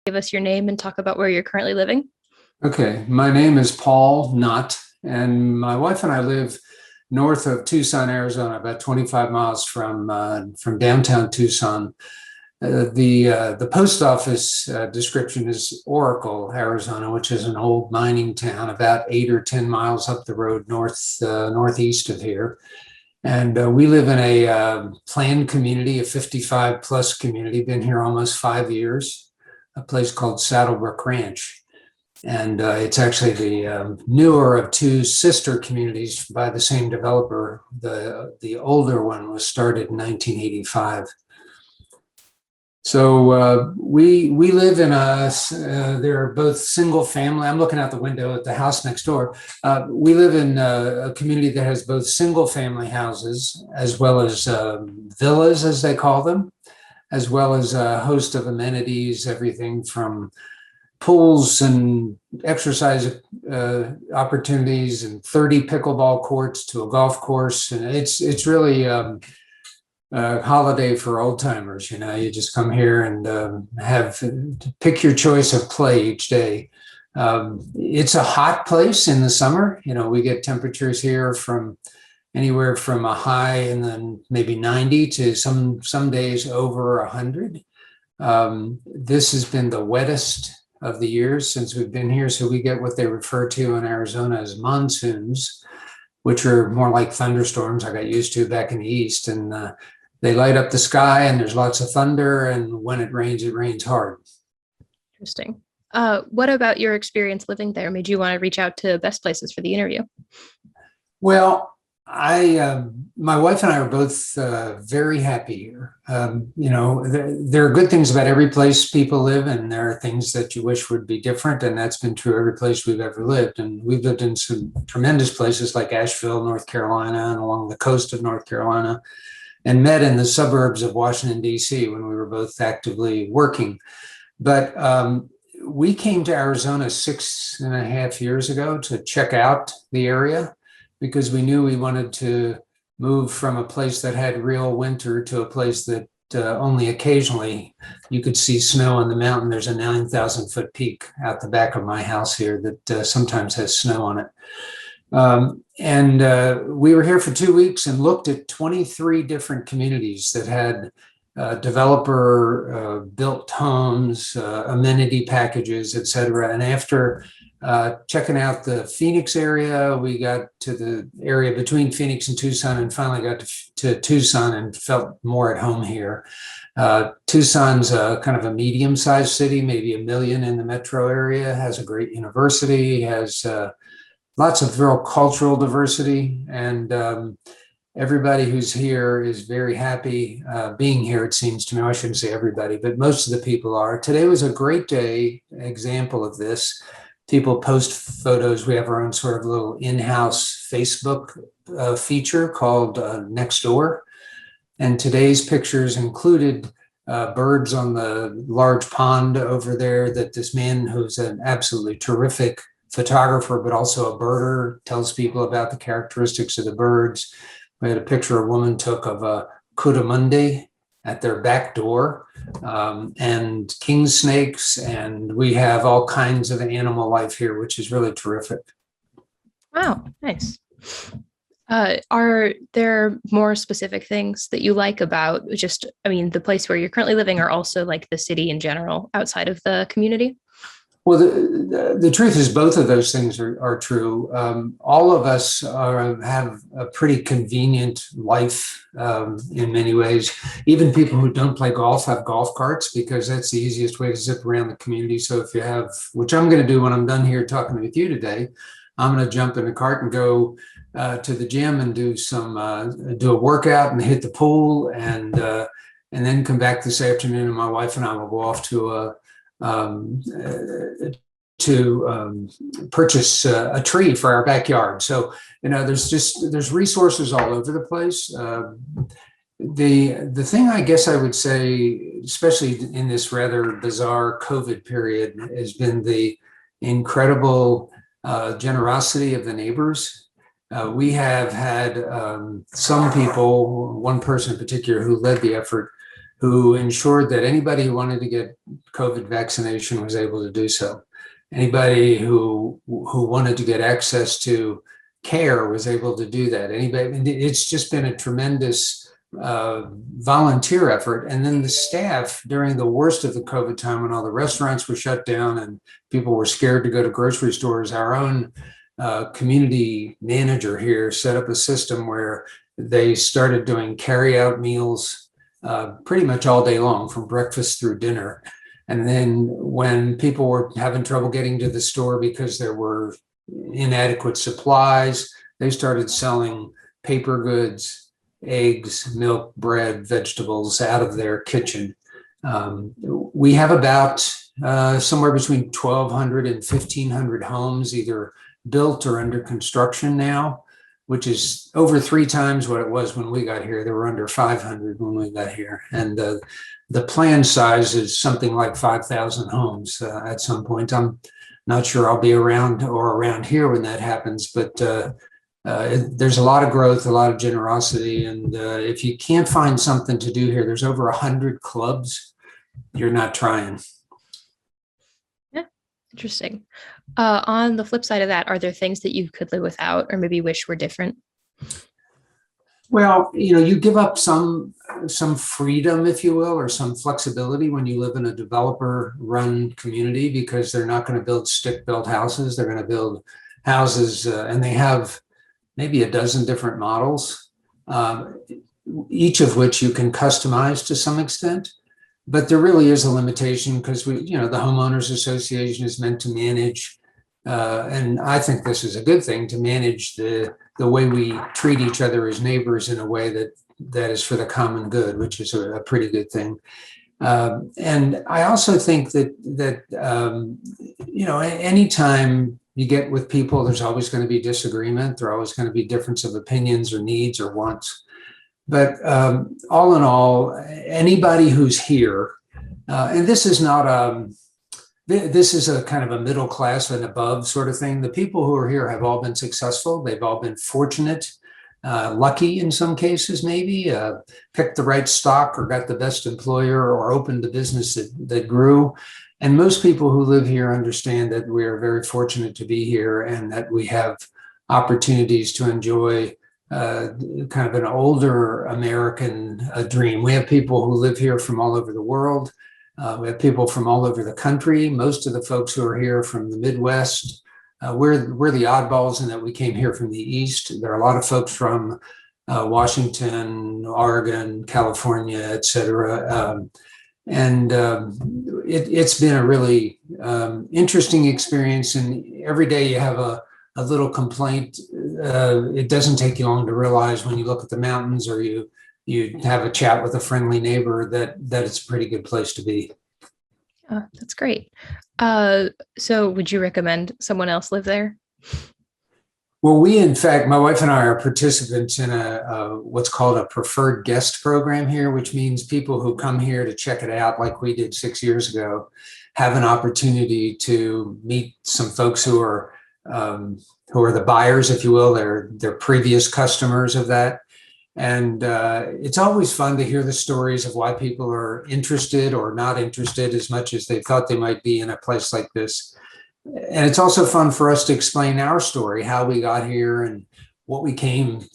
give us your name and talk about where you're currently living? Okay, my name is Paul Knott, and my wife and I live north of Tucson, Arizona, about 25 miles from downtown Tucson. The post office description is Oracle, Arizona, which is an old mining town about 8 or 10 miles up the road northeast of here. And we live in a planned community, a 55 plus community, been here almost 5 years, a place called Saddlebrook Ranch. And it's actually the newer of two sister communities by the same developer. The older one was started in 1985. So we live in they're both single family. I'm looking out the window at the house next door. We live in a community that has both single family houses as well as villas, as they call them, as well as a host of amenities, everything from pools and exercise opportunities and 30 pickleball courts to a golf course. And it's really a holiday for old timers. You know, you just come here and pick your choice of play each day. It's a hot place in the summer. You know, we get temperatures here from anywhere from a high and then maybe 90 to some days over 100. This has been the wettest of the years since we've been here. So we get what they refer to in Arizona as monsoons, which are more like thunderstorms I got used to back in the East. And they light up the sky and there's lots of thunder. And when it rains hard. Interesting. What about your experience living there made you want to reach out to Best Places for the interview? Well, my wife and I are both very happy here. You know, there are good things about every place people live, and there are things that you wish would be different. And that's been true every place we've ever lived. And we've lived in some tremendous places like Asheville, North Carolina, and along the coast of North Carolina, and met in the suburbs of Washington, D.C. when we were both actively working. But we came to Arizona 6.5 years ago to check out the area, because we knew we wanted to move from a place that had real winter to a place that only occasionally you could see snow on the mountain. There's a 9,000-foot peak out the back of my house here that sometimes has snow on it. We were here for 2 weeks and looked at 23 different communities that had developer built homes, amenity packages, et cetera. And after checking out the Phoenix area, we got to the area between Phoenix and Tucson and finally got to Tucson and felt more at home here. Tucson's kind of a medium-sized city, maybe 1 million in the metro area, has a great university, has lots of real cultural diversity, and everybody who's here is very happy being here, it seems to me. I shouldn't say everybody, but most of the people are. Today was a great day, example of this. People post photos. We have our own sort of little in-house Facebook feature called Nextdoor. And today's pictures included birds on the large pond over there that this man, who's an absolutely terrific photographer, but also a birder, tells people about the characteristics of the birds. We had a picture a woman took of a coatimundi at their back door, and king snakes, and we have all kinds of animal life here, which is really terrific. Wow, nice. Are there more specific things that you like about the place where you're currently living, or also like the city in general outside of the community? Well, the truth is both of those things are true. All of us have a pretty convenient life in many ways. Even people who don't play golf have golf carts, because that's the easiest way to zip around the community. So if you have, which I'm going to do when I'm done here talking with you today, I'm going to jump in a cart and go to the gym and do a workout and hit the pool, and then come back this afternoon, and my wife and I will go off to purchase a tree for our backyard. So, you know, there's resources all over the place. The thing I guess I would say, especially in this rather bizarre COVID period, has been the incredible generosity of the neighbors. We have had some people, one person in particular who led the effort, who ensured that anybody who wanted to get COVID vaccination was able to do so. Anybody who wanted to get access to care was able to do that. Anybody, it's just been a tremendous volunteer effort. And then the staff during the worst of the COVID time, when all the restaurants were shut down and people were scared to go to grocery stores, our own community manager here set up a system where they started doing carry-out meals pretty much all day long, from breakfast through dinner. And then when people were having trouble getting to the store because there were inadequate supplies, they started selling paper goods, eggs, milk, bread, vegetables out of their kitchen. We have about somewhere between 1,200 and 1,500 homes either built or under construction now, which is over 3 times what it was when we got here. There were under 500 when we got here. And the planned size is something like 5,000 homes at some point. I'm not sure I'll be around here when that happens, but there's a lot of growth, a lot of generosity. And if you can't find something to do here, there's over 100 clubs. You're not trying. Yeah, interesting. On the flip side of that, are there things that you could live without or maybe wish were different? Well, you give up some freedom, if you will, or some flexibility when you live in a developer-run community, because they're not going to build stick-built houses. They're going to build houses, and they have maybe a dozen different models, each of which you can customize to some extent. But there really is a limitation because the homeowners association is meant to manage, and I think this is a good thing, to manage the way we treat each other as neighbors in a way that is for the common good, which is a pretty good thing. And I also think that anytime you get with people, there's always going to be disagreement. There are always going to be difference of opinions or needs or wants. But all in all, anybody who's here, and this is not this is a kind of a middle class and above sort of thing. The people who are here have all been successful. They've all been fortunate, lucky in some cases, maybe picked the right stock or got the best employer or opened a business that grew. And most people who live here understand that we are very fortunate to be here and that we have opportunities to enjoy kind of an older American dream. We have people who live here from all over the world. We have people from all over the country. Most of the folks who are here from the Midwest. We're the oddballs in that we came here from the East. There are a lot of folks from Washington, Oregon, California, et cetera. It's been a really interesting experience. And every day you have a little complaint. It doesn't take you long to realize when you look at the mountains or you have a chat with a friendly neighbor that it's a pretty good place to be. Oh, that's great. So would you recommend someone else live there? Well, in fact, my wife and I are participants in what's called a preferred guest program here, which means people who come here to check it out, like we did 6 years ago, have an opportunity to meet some folks who are the buyers, if you will. They're previous customers of that. And it's always fun to hear the stories of why people are interested or not interested as much as they thought they might be in a place like this. And it's also fun for us to explain our story, how we got here and what we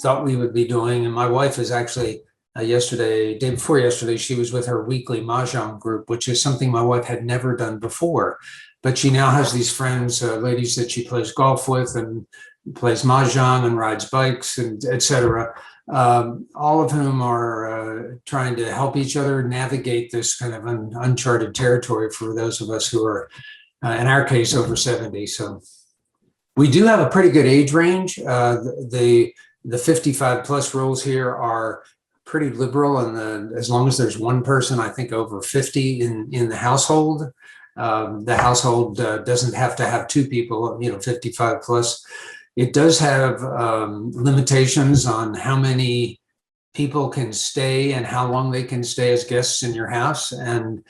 thought we would be doing. And my wife is actually day before yesterday, she was with her weekly Mahjong group, which is something my wife had never done before. But she now has these friends, ladies that she plays golf with and plays Mahjong and rides bikes and et cetera. All of whom are trying to help each other navigate this kind of uncharted territory for those of us who are, in our case, over 70. So we do have a pretty good age range. The 55 plus rules here are pretty liberal, and as long as there's one person, I think over 50 in the household, doesn't have to have 2 people, 55 plus. It does have limitations on how many people can stay and how long they can stay as guests in your house. And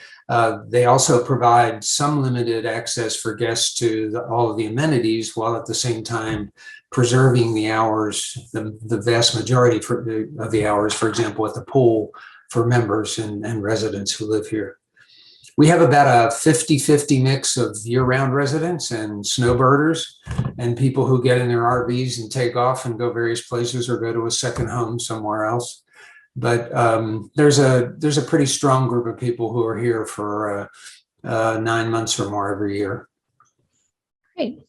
they also provide some limited access for guests to all of the amenities, while at the same time preserving the hours, the vast majority of the hours, for example, at the pool, for members and residents who live here. We have about a 50-50 mix of year-round residents and snowbirders and people who get in their RVs and take off and go various places or go to a second home somewhere else. But there's a pretty strong group of people who are here for 9 months or more every year. Great.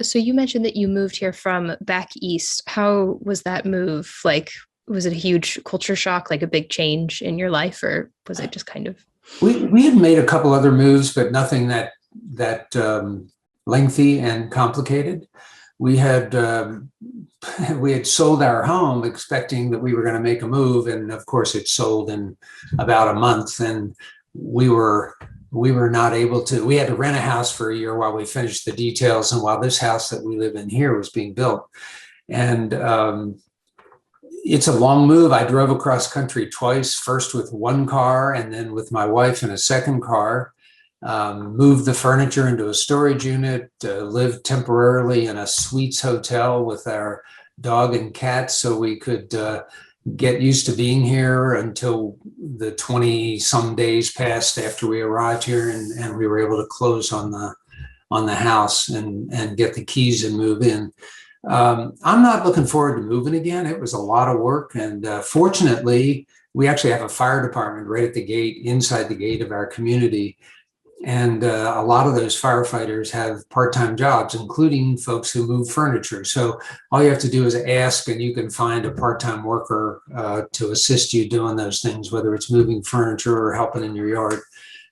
So you mentioned that you moved here from back east. How was that move? Like, was it a huge culture shock, like a big change in your life, or was it just kind of? We had made a couple other moves, but nothing that lengthy and complicated. We had sold our home expecting that we were going to make a move, and of course it sold in about a month, and we were not able to. We had to rent a house for a year while we finished the details, and while this house that we live in here was being built. And it's a long move. I drove across country twice, first with one car and then with my wife in a second car. Moved the furniture into a storage unit, lived temporarily in a suites hotel with our dog and cat so we could get used to being here until the 20 some days passed after we arrived here, and we were able to close on the house and get the keys and move in. I'm not looking forward to moving again. It was a lot of work, and fortunately we actually have a fire department right at the gate, inside the gate of our community. And a lot of those firefighters have part-time jobs, including folks who move furniture. So all you have to do is ask, and you can find a part-time worker to assist you doing those things, whether it's moving furniture or helping in your yard.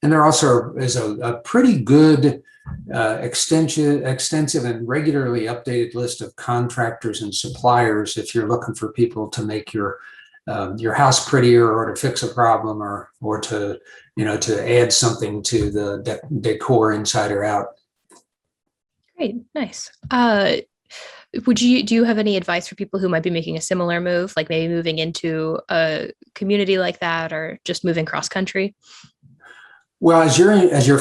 And there also is a pretty good extensive and regularly updated list of contractors and suppliers if you're looking for people to make your house prettier, or to fix a problem, or to add something to the decor inside or out. Great, nice. Do you have any advice for people who might be making a similar move, like maybe moving into a community like that, or just moving cross country? Well, as your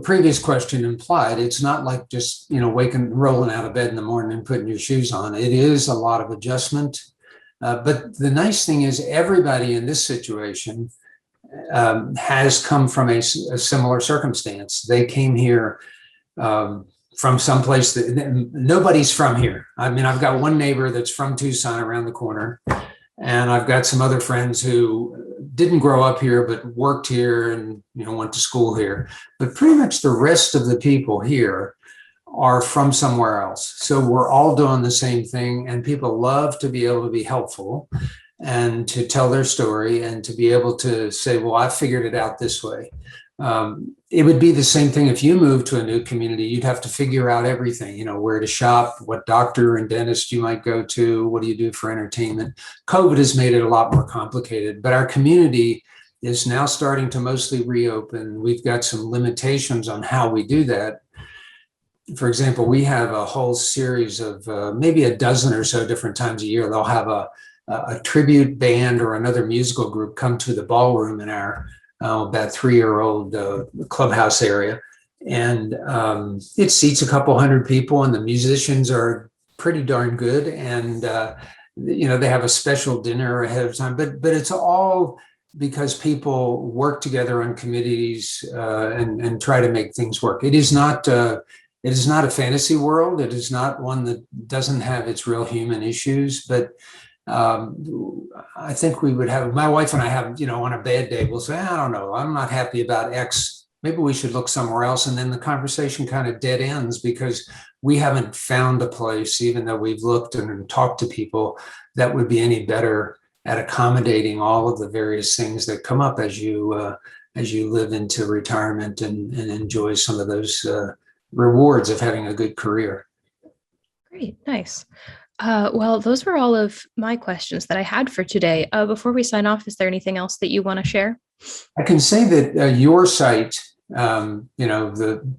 previous question implied, it's not like just rolling out of bed in the morning and putting your shoes on. It is a lot of adjustment. But the nice thing is everybody in this situation has come from a similar circumstance. They came here from someplace that nobody's from here. I mean, I've got one neighbor that's from Tucson around the corner, and I've got some other friends who didn't grow up here but worked here and went to school here. But pretty much the rest of the people here are from somewhere else. So we're all doing the same thing, and people love to be able to be helpful and to tell their story and to be able to say, well, I figured it out this way. It would be the same thing if you moved to a new community. You'd have to figure out everything, where to shop, what doctor and dentist you might go to, what do you do for entertainment. COVID has made it a lot more complicated, but our community is now starting to mostly reopen. We've got some limitations on how we do that. For example, we have a whole series of maybe a dozen or so different times a year. They'll have a tribute band or another musical group come to the ballroom in our about 3-year-old clubhouse area. And it seats a couple hundred people, and the musicians are pretty darn good. And, they have a special dinner ahead of time, but it's all because people work together on committees and try to make things work. It is not a fantasy world. It is not one that doesn't have its real human issues, but I think we would have, my wife and I have, on a bad day, we'll say, I don't know, I'm not happy about X. Maybe we should look somewhere else. And then the conversation kind of dead ends because we haven't found a place, even though we've looked and talked to people, that would be any better at accommodating all of the various things that come up as you live into retirement and enjoy some of those rewards of having a good career. Great, nice. Well, those were all of my questions that I had for today. Before we sign off, is there anything else that you want to share? I can say that your site, the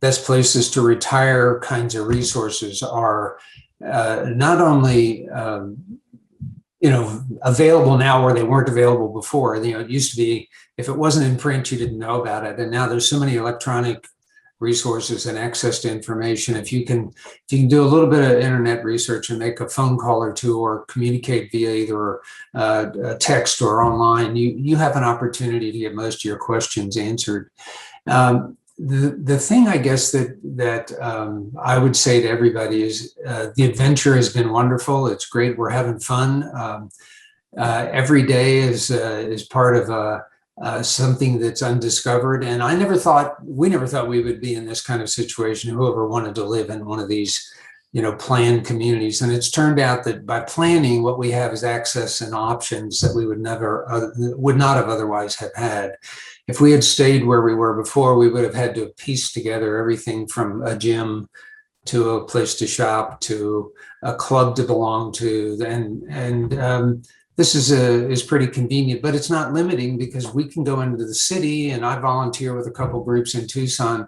best places to retire kinds of resources are not only available now where they weren't available before. It used to be if it wasn't in print, you didn't know about it, and now there's so many electronic resources and access to information. If you can do a little bit of internet research and make a phone call or two, or communicate via either text or online, you have an opportunity to get most of your questions answered. The thing I guess that I would say to everybody is the adventure has been wonderful. It's great. We're having fun. Every day is part of something that's undiscovered. And we never thought we would be in this kind of situation, whoever wanted to live in one of these, planned communities. And it's turned out that by planning, what we have is access and options that we would not have otherwise have had. If we had stayed where we were before, we would have had to piece together everything from a gym to a place to shop to a club to belong to, and this is pretty convenient, but it's not limiting because we can go into the city, and I volunteer with a couple groups in Tucson.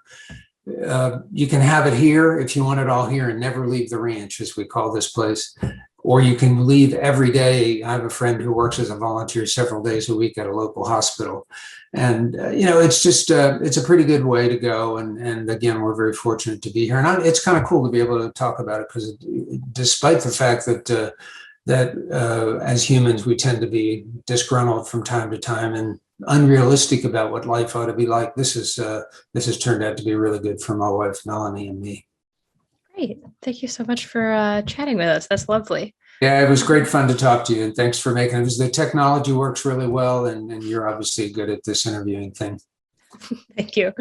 You can have it here if you want it all here and never leave the ranch, as we call this place, or you can leave every day. I have a friend who works as a volunteer several days a week at a local hospital. And, it's just, it's a pretty good way to go. And again, we're very fortunate to be here. And it's kind of cool to be able to talk about it because despite the fact that as humans, we tend to be disgruntled from time to time and unrealistic about what life ought to be like. This has turned out to be really good for my wife, Melanie, and me. Great. Thank you so much for chatting with us. That's lovely. Yeah, it was great fun to talk to you, and thanks for making it. The technology works really well, and you're obviously good at this interviewing thing. Thank you.